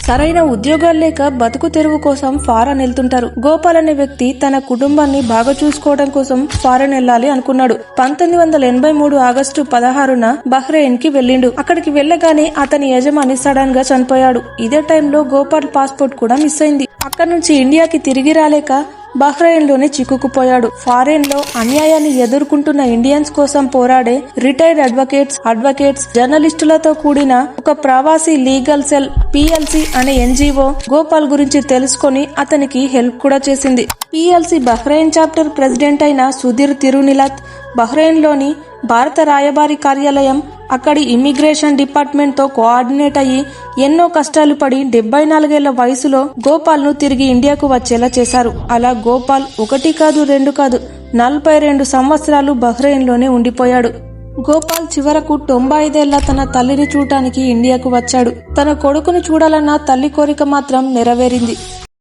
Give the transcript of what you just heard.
సరైన ఉద్యోగాలు లేక బతుకు తెరువు కోసం ఫారెన్ వెళ్తుంటారు. గోపాల్ అనే వ్యక్తి తన కుటుంబాన్ని బాగా చూసుకోవడం కోసం ఫారెన్ వెళ్లాలి అనుకున్నాడు. 1983 ఆగస్టు 16న బహ్రెయిన్ కి వెళ్లిండు. అక్కడికి వెళ్లగానే అతని యజమాని సడన్ గా చనిపోయాడు. ఇదే టైంలో గోపాల్ పాస్పోర్ట్ కూడా మిస్ అయింది. అక్కడి నుంచి ఇండియాకి తిరిగి రాలేక బహ్రెయిన్ లోనే చిక్కుకుపోయాడు. ఫారెన్ లో అన్యాయాన్ని ఎదుర్కొంటున్న ఇండియన్స్ కోసం పోరాడే రిటైర్డ్ అడ్వకేట్స్ జర్నలిస్టులతో కూడిన ఒక ప్రవాసీ లీగల్ సెల్ PLC అనే NGO గోపాల్ గురించి తెలుసుకొని అతనికి హెల్ప్ కూడా చేసింది. PLC బహ్రెయిన్ చాప్టర్ ప్రెసిడెంట్ అయిన సుధీర్ తిరునిలత్, బహ్రెయిన్ లోని భారత రాయబారి కార్యాలయం, అక్కడి ఇమ్మిగ్రేషన్ డిపార్ట్మెంట్ తో కోఆర్డినేట్ అయ్యి ఎన్నో కష్టాలు పడి 74 ఏళ్ల వయసులో గోపాల్ ను తిరిగి ఇండియాకు వచ్చేలా చేశారు. అలా గోపాల్ 1 కాదు 2 కాదు 42 సంవత్సరాలు బహ్రెయిన్ లోనే ఉండిపోయాడు. గోపాల్ చివరకు 95 ఏళ్ల తన తల్లిని చూడటానికి ఇండియాకు వచ్చాడు. తన కొడుకును చూడాలన్న తల్లి కోరిక మాత్రం నెరవేరింది.